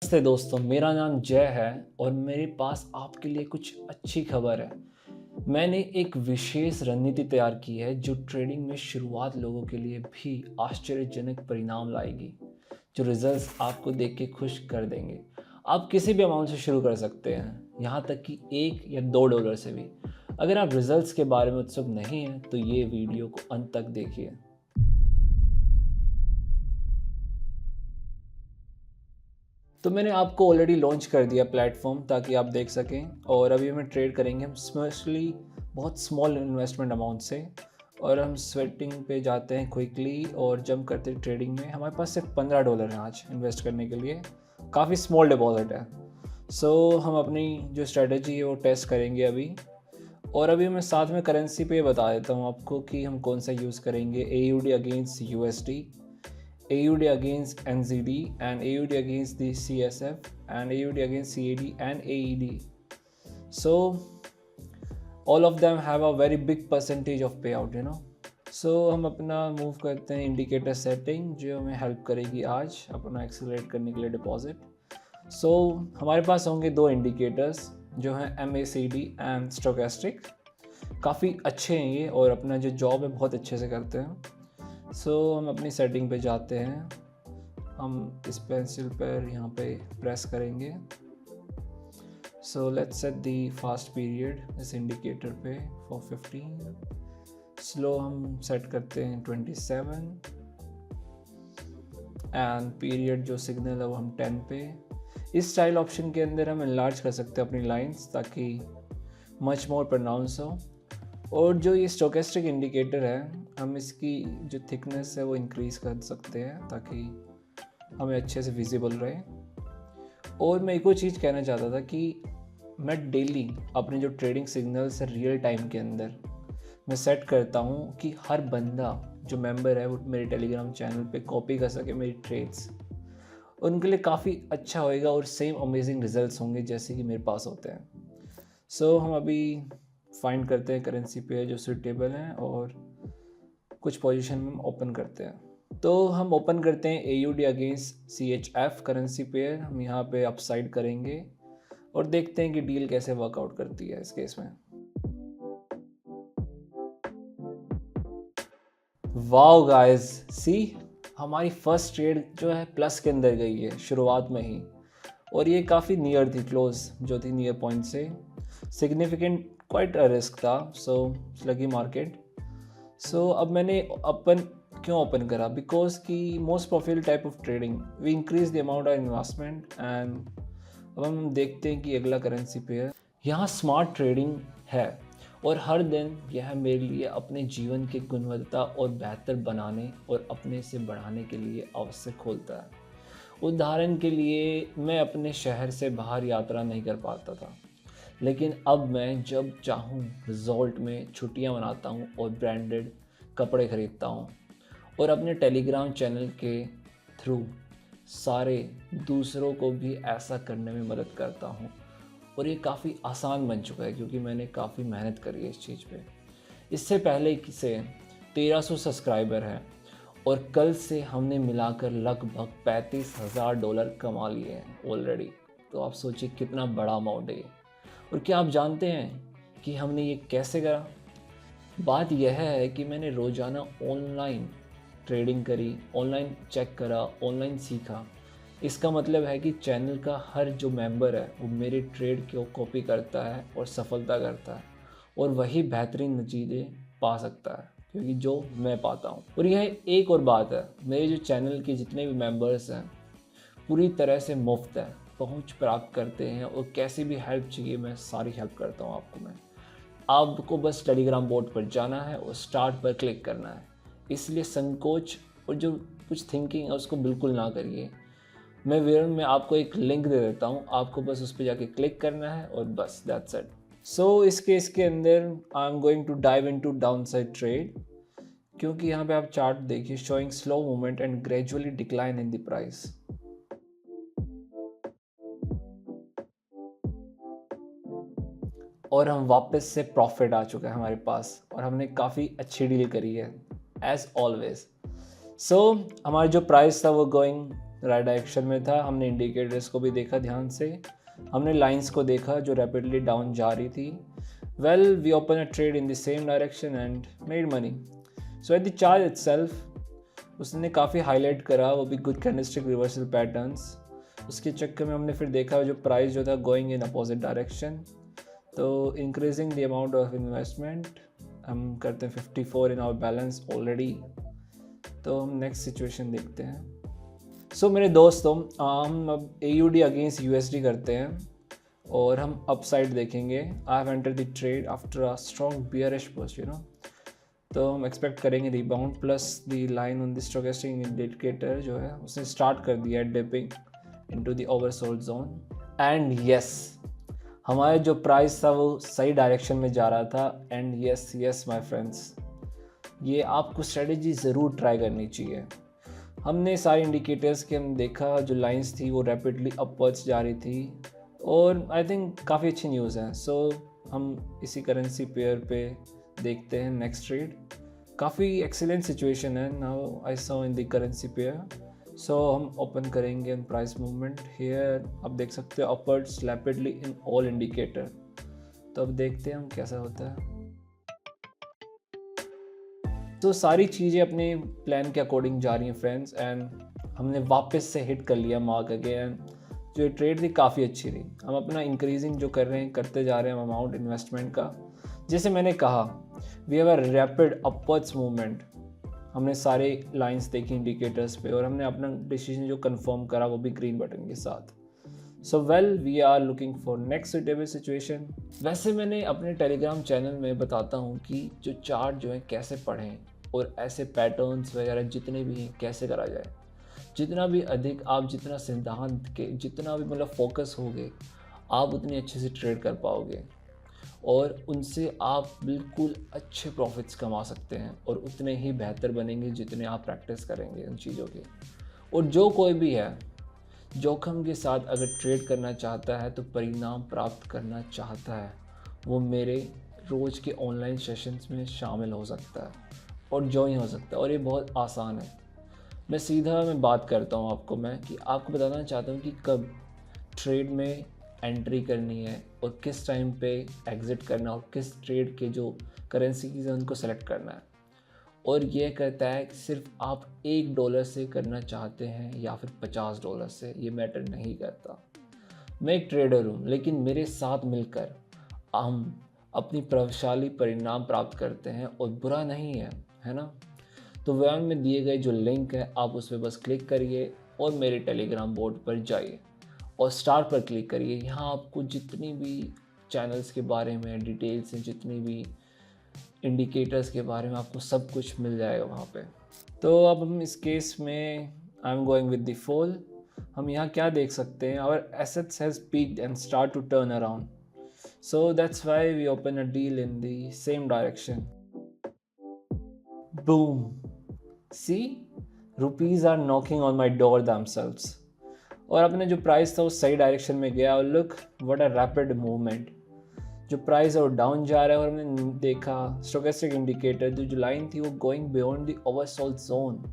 नमस्ते दोस्तों, मेरा नाम जय है और मेरे पास आपके लिए कुछ अच्छी खबर है। मैंने एक विशेष रणनीति तैयार की है जो ट्रेडिंग में शुरुआत लोगों के लिए भी आश्चर्यजनक परिणाम लाएगी, जो रिजल्ट्स आपको देख के खुश कर देंगे। आप किसी भी अमाउंट से शुरू कर सकते हैं, यहाँ तक कि $1 या $2 से भी। अगर आप रिजल्ट्स के बारे में उत्सुक नहीं हैं, तो ये वीडियो को अंत तक देखिए। तो मैंने आपको ऑलरेडी लॉन्च कर दिया प्लेटफॉर्म ताकि आप देख सकें, और अभी हमें ट्रेड करेंगे हम स्पेशली बहुत स्मॉल इन्वेस्टमेंट अमाउंट से। और हम स्वेटिंग पे जाते हैं क्विकली और जंप करते हैं ट्रेडिंग में। हमारे पास सिर्फ $15 हैं आज इन्वेस्ट करने के लिए, काफ़ी स्मॉल डिपॉजिट है। सो हम अपनी जो स्ट्रेटजी है वो टेस्ट करेंगे अभी। और अभी मैं साथ में करेंसी पे बता देता हूँ आपको कि हम कौन सा यूज़ करेंगे। AUD against USD, AUD against NZD, and AUD against the CSF, and AUD against CAD and AED. So all of them have a very big percentage of payout, So हम अपना मूव करते हैं indicator setting, जो हमें help करेगी आज अपना accelerate करने के लिए डिपॉजिट। सो हमारे पास होंगे दो इंडिकेटर्स जो हैं MACD एंड स्टोकेस्टिक। काफ़ी अच्छे हैं ये और अपना जो जॉब है बहुत अच्छे से करते हैं। सो हम अपनी सेटिंग पे जाते हैं। हम इस पेंसिल पर यहाँ पे प्रेस करेंगे। So let's set the fast period इस इंडिकेटर पे फॉर 15। स्लो हम सेट करते हैं 27 एंड पीरियड जो सिग्नल है वो हम 10 पे। इस स्टाइल ऑप्शन के अंदर हम एनलार्ज कर सकते हैं अपनी लाइंस ताकि मच मोर प्रोनाउंस हो। और जो ये स्टोकेस्टिक इंडिकेटर है, हम इसकी जो थिकनेस है वो इंक्रीज़ कर सकते हैं ताकि हमें अच्छे से विजिबल रहे। और मैं एक और चीज़ कहना चाहता था कि मैं डेली अपने जो ट्रेडिंग सिग्नल्स है रियल टाइम के अंदर मैं सेट करता हूँ कि हर बंदा जो मेंबर है वो मेरे टेलीग्राम चैनल पे कॉपी कर सके मेरी ट्रेड्स। उनके लिए काफ़ी अच्छा होएगा और सेम अमेजिंग रिजल्ट्स होंगे जैसे कि मेरे पास होते हैं। सो हम अभी फाइंड करते हैं करेंसी पेयर जो सूटेबल हैं और कुछ पोजीशन में ओपन करते हैं। तो हम ओपन करते हैं AUD against CHF currency pair. हम यहाँ पे अपसाइड करेंगे और देखते हैं कि डील कैसे वर्कआउट करती है इस केस में। वाओ गाइस, सी हमारी फर्स्ट ट्रेड जो है प्लस के अंदर गई है शुरुआत में ही, और ये काफ़ी नियर थी, क्लोज जो थी नियर पॉइंट से। सिग्निफिकेंट क्वाइट अ रिस्क था, सो लगी मार्केट। सो अब मैंने क्यों ओपन करा, बिकॉज की most profitable type of trading we increase the amount of investment. And अब हम देखते हैं कि अगला करेंसी पेयर यहाँ स्मार्ट ट्रेडिंग है और हर दिन यह मेरे लिए अपने जीवन की गुणवत्ता और बेहतर बनाने और अपने से बढ़ाने के लिए अवसर खोलता है। उदाहरण के लिए मैं अपने शहर से बाहर यात्रा नहीं कर पाता था, लेकिन अब मैं जब चाहूँ रिजॉर्ट में छुट्टियाँ मनाता हूँ और ब्रांडेड कपड़े खरीदता हूँ और अपने टेलीग्राम चैनल के थ्रू सारे दूसरों को भी ऐसा करने में मदद करता हूँ। और ये काफ़ी आसान बन चुका है क्योंकि मैंने काफ़ी मेहनत करी है इस चीज़ पे। इससे पहले से 1300 सब्सक्राइबर हैं और कल से हमने मिलाकर लगभग $35,000 कमा लिए हैं ऑलरेडी। तो आप सोचिए कितना बड़ा अमाउंट है ये। और क्या आप जानते हैं कि हमने ये कैसे करा? बात यह है कि मैंने रोज़ाना ऑनलाइन ट्रेडिंग करी, ऑनलाइन चेक करा, ऑनलाइन सीखा। इसका मतलब है कि चैनल का हर जो मेंबर है वो मेरे ट्रेड को कॉपी करता है और सफलता करता है, और वही बेहतरीन नतीजे पा सकता है क्योंकि जो मैं पाता हूँ। और यह एक और बात है, मेरे जो चैनल के जितने भी मेंबर्स हैं पूरी तरह से मुफ्त है, पहुंच प्राप्त करते हैं, और कैसी भी हेल्प चाहिए मैं सारी हेल्प करता हूं आपको। आपको बस टेलीग्राम बोट पर जाना है और स्टार्ट पर क्लिक करना है। इसलिए संकोच और जो कुछ थिंकिंग है उसको बिल्कुल ना करिए। मैं वीडियो में आपको एक लिंक दे देता हूं, आपको बस उस पर जाके क्लिक करना है और बस दैट्स इट। सो इस केस के अंदर I am going to dive into downside trade, क्योंकि यहाँ पे आप चार्ट देखिए, showing slow movement and gradually decline in the price. और हम वापस से प्रॉफिट आ चुका है हमारे पास और हमने काफ़ी अच्छी डील करी है एज ऑलवेज। सो हमारा जो प्राइस था वो गोइंग राइट डायरेक्शन में था। हमने इंडिकेटर्स को भी देखा ध्यान से, हमने लाइंस को देखा जो रैपिडली डाउन जा रही थी। Well we open a trade in the same direction and made money. So at the chart itself उसने काफ़ी हाईलाइट करा, वो भी गुड कैंडलस्टिक रिवर्सल पैटर्न्स। उसके चक्कर में हमने फिर देखा जो प्राइस जो था गोइंग इन अपोजिट डायरेक्शन, तो increasing the amount of investment हम करते हैं 54 इन आवर बैलेंस ऑलरेडी। तो हम नेक्स्ट सिचुएशन देखते हैं। सो मेरे दोस्तों, हम अब AUD अगेंस्ट USD करते हैं और हम अपसाइड देखेंगे। I have enter the trade after a strong bearish push, तो हम एक्सपेक्ट करेंगे rebound, plus the line on the stochastic indicator जो है उसने स्टार्ट कर दिया है dipping into the oversold zone. And yes, हमारा जो प्राइस था वो सही डायरेक्शन में जा रहा था। एंड यस माय फ्रेंड्स, ये आपको स्ट्रेटजी ज़रूर ट्राई करनी चाहिए। हमने सारे इंडिकेटर्स के हम देखा, जो लाइंस थी वो रैपिडली अपवर्ड्स जा रही थी और आई थिंक काफ़ी अच्छी न्यूज़ है। सो हम इसी करेंसी पेयर पे देखते हैं नेक्स्ट ट्रेड। काफ़ी एक्सीलेंट सिचुएशन है now I saw in the currency pair. So हम ओपन करेंगे इन प्राइस मूवमेंट हेयर। आप देख सकते हो upwards rapidly in all indicator. तो अब देखते हैं हम कैसा होता है। तो सारी चीज़ें अपने प्लान के अकॉर्डिंग जा रही हैं फ्रेंड्स, एंड हमने वापस से हिट कर लिया मार्क अगेन। जो ट्रेड थी काफ़ी अच्छी थी। हम अपना इंक्रीजिंग जो कर रहे हैं करते जा रहे हैं अमाउंट इन्वेस्टमेंट का। जैसे मैंने कहा, we have a rapid upwards movement. हमने सारे लाइंस देखी इंडिकेटर्स पे और हमने अपना डिसीजन जो कंफर्म करा वो भी ग्रीन बटन के साथ। So well we are looking for next suitable situation. वैसे मैंने अपने टेलीग्राम चैनल में बताता हूँ कि जो चार्ट जो है कैसे पढ़ें और ऐसे पैटर्न्स वगैरह जितने भी हैं कैसे करा जाए। जितना भी अधिक आप जितना सिद्धांत के जितना भी मतलब फोकस होगे, आप उतनी अच्छे से ट्रेड कर पाओगे और उनसे आप बिल्कुल अच्छे प्रॉफिट्स कमा सकते हैं और उतने ही बेहतर बनेंगे जितने आप प्रैक्टिस करेंगे उन चीज़ों की। और जो कोई भी है जोखिम के साथ अगर ट्रेड करना चाहता है तो परिणाम प्राप्त करना चाहता है, वो मेरे रोज़ के ऑनलाइन सेशंस में शामिल हो सकता है और ज्वाइन हो सकता है। और ये बहुत आसान है। मैं बात करता हूँ आपको कि आपको बताना चाहता हूँ कि कब ट्रेड में एंट्री करनी है और किस टाइम पे एग्ज़िट करना और किस ट्रेड के जो करेंसी की उनको सेलेक्ट करना है। और ये कहता है कि सिर्फ आप $1 से करना चाहते हैं या फिर $50 से, ये मैटर नहीं करता। मैं एक ट्रेडर हूँ, लेकिन मेरे साथ मिलकर हम अपनी प्रभावशाली परिणाम प्राप्त करते हैं और बुरा नहीं है ना। तो बयान में दिए गए जो लिंक है आप उस पर बस क्लिक करिए और मेरे टेलीग्राम बोर्ड पर जाइए और स्टार पर क्लिक करिए। यहाँ आपको जितनी भी चैनल्स के बारे में डिटेल्स हैं, जितनी भी इंडिकेटर्स के बारे में आपको सब कुछ मिल जाएगा वहाँ पे। तो अब हम इस केस में I am going with the fall. हम यहाँ क्या देख सकते हैं, our assets has peaked and start to turn around, so that's why we open a deal in the same direction. Boom, see rupees are knocking on my door themselves। और अपने जो price था वो सही डायरेक्शन में गया और look what a rapid movement. जो प्राइस है वो डाउन जा रहा है और हमने देखा स्टोकेस्टिक इंडिकेटर जो लाइन थी वो going beyond the oversold zone.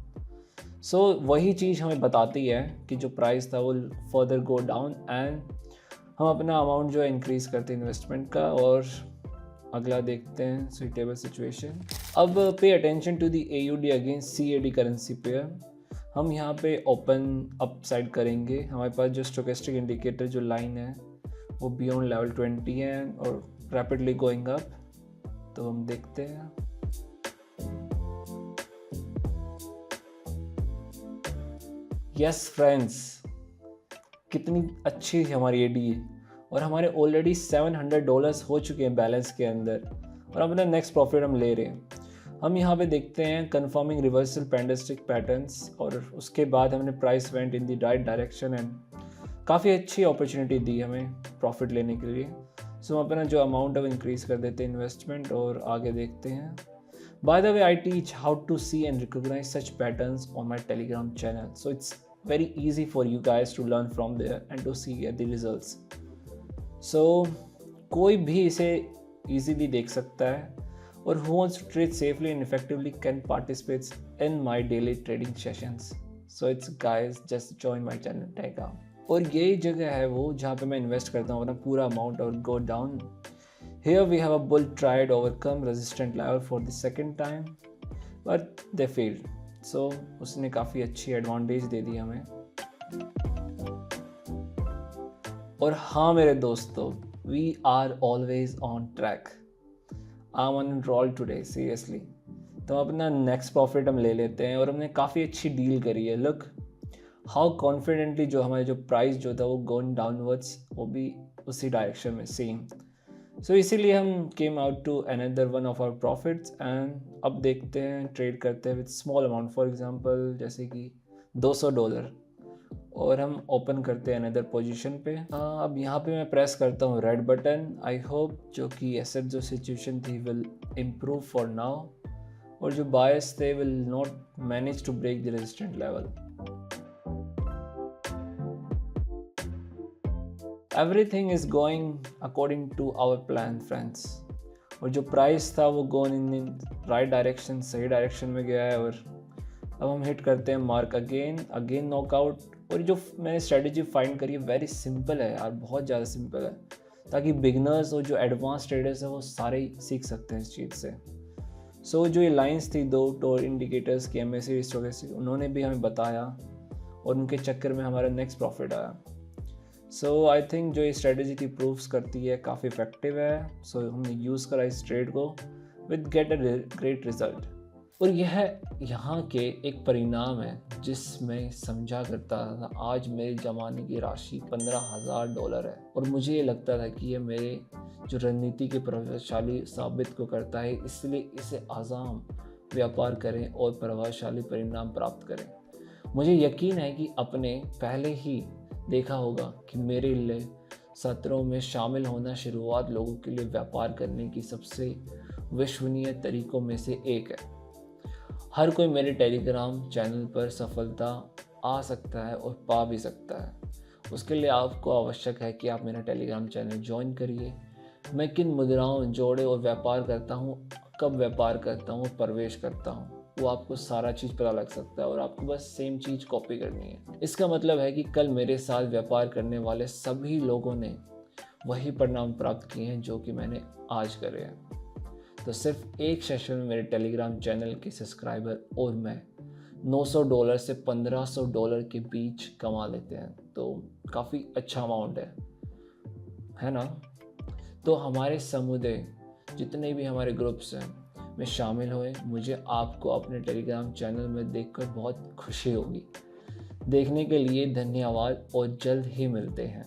So वही चीज़ हमें बताती है कि जो प्राइस था वो फर्दर गो डाउन एंड हम अपना अमाउंट जो है इंक्रीज़ करते हैं इन्वेस्टमेंट का। और अगला देखते हैं सुटेबल सिचुएशन। अब pay attention to the AUD against CAD currency pair. हम यहाँ पे ओपन अप साइड करेंगे। हमारे पास जो स्टोकेस्टिक इंडिकेटर जो लाइन है वो बियॉन्ड लेवल 20 है और रैपिडली गोइंग अप। तो हम देखते हैं। यस फ्रेंड्स, कितनी अच्छी हमारी AD और हमारे ऑलरेडी $700 हो चुके हैं बैलेंस के अंदर और अपना नेक्स्ट प्रॉफिट हम ले रहे हैं। हम यहाँ पे देखते हैं कंफर्मिंग रिवर्सल कैंडलस्टिक पैटर्न्स और उसके बाद हमने price went in the right direction and काफ़ी अच्छी अपॉर्चुनिटी दी हमें प्रॉफिट लेने के लिए। सो हम अपना जो अमाउंट है वो इंक्रीज़ कर देते हैं इन्वेस्टमेंट और आगे देखते हैं। By the way I teach how to see and recognize such patterns on my Telegram channel, so it's very easy for you guys to learn from there and to see the results. So कोई भी इसे easily देख सकता है और who wants to trade safely and effectively can participate in my daily trading sessions. So it's guys just join my channel टेका। और यही जगह है वो जहाँ पे मैं इन्वेस्ट करता हूँ अपना पूरा अमाउंट और go down. Here we have a bull tried overcome resistant level for the second time but they failed. So उसने काफ़ी अच्छी एडवांटेज दे दी हमें। और हाँ मेरे दोस्तों, we are always on track. I am on roll today seriously. तो अपना नेक्स्ट प्रॉफिट हम ले लेते हैं और हमने काफ़ी अच्छी डील करी है। लुक हाउ कॉन्फिडेंटली जो हमारे जो प्राइस जो था वो गोइंग डाउनवर्ड्स, वो भी उसी डायरेक्शन में सेम। सो इसीलिए हम came out to another one of our profits and अब देखते हैं, ट्रेड करते हैं with small amount, for example जैसे कि $200 और हम ओपन करते हैं अनदर पोजीशन पे। अब यहाँ पे मैं प्रेस करता हूँ रेड बटन। आई होप जो कि एसेट जो सिचुएशन थी विल इम्प्रूव फॉर नाउ और जो बायर्स थे will not manage to break the resistant level. Everything is going according to our plan friends. और जो प्राइस था वो गोइंग इन राइट डायरेक्शन, सही डायरेक्शन में गया है। और अब हम हिट करते हैं मार्क अगेन नॉकआउट। और जो मैंने स्ट्रेटजी फाइंड करी है वेरी सिंपल है यार, बहुत ज़्यादा सिंपल है, ताकि बिगनर्स और जो एडवांस ट्रेडर्स हैं वो सारे ही सीख सकते हैं इस चीज़ से। सो जो ये लाइंस थी दो टोर इंडिकेटर्स की, MACD स्टोकेस्टिक, उन्होंने भी हमें बताया और उनके चक्कर में हमारा नेक्स्ट प्रॉफिट आया। सो आई थिंक जो ये स्ट्रेटजी थी प्रूव्स करती है काफ़ी इफेक्टिव है। सो हमने यूज़ करा इस ट्रेड को with get a great result. और यह यहाँ के एक परिणाम है जिसमें समझा करता था आज मेरे जमाने की राशि $15,000 है। और मुझे ये लगता था कि ये मेरे जो रणनीति के प्रभावशाली साबित को करता है, इसलिए इसे आज़ाम व्यापार करें और प्रभावशाली परिणाम प्राप्त करें। मुझे यकीन है कि आपने पहले ही देखा होगा कि मेरे लिए सत्रों में शामिल होना शुरुआत लोगों के लिए व्यापार करने की सबसे विश्वसनीय तरीकों में से एक है। हर कोई मेरे टेलीग्राम चैनल पर सफलता आ सकता है और पा भी सकता है। उसके लिए आपको आवश्यक है कि आप मेरा टेलीग्राम चैनल ज्वाइन करिए। मैं किन मुद्राओं, जोड़े और व्यापार करता हूँ, कब व्यापार करता हूँ, प्रवेश करता हूँ, वो आपको सारा चीज़ पता लग सकता है और आपको बस सेम चीज़ कॉपी करनी है। इसका मतलब है कि कल मेरे साथ व्यापार करने वाले सभी लोगों ने वही परिणाम प्राप्त किए हैं जो कि मैंने आज करे हैं। तो सिर्फ एक सेशन में मेरे टेलीग्राम चैनल के सब्सक्राइबर और मैं $900 से $1,500 के बीच कमा लेते हैं। तो काफ़ी अच्छा अमाउंट है ना। तो हमारे समुदाय जितने भी हमारे ग्रुप्स हैं में शामिल हुए, मुझे आपको अपने टेलीग्राम चैनल में देखकर बहुत खुशी होगी। देखने के लिए धन्यवाद और जल्द ही मिलते हैं।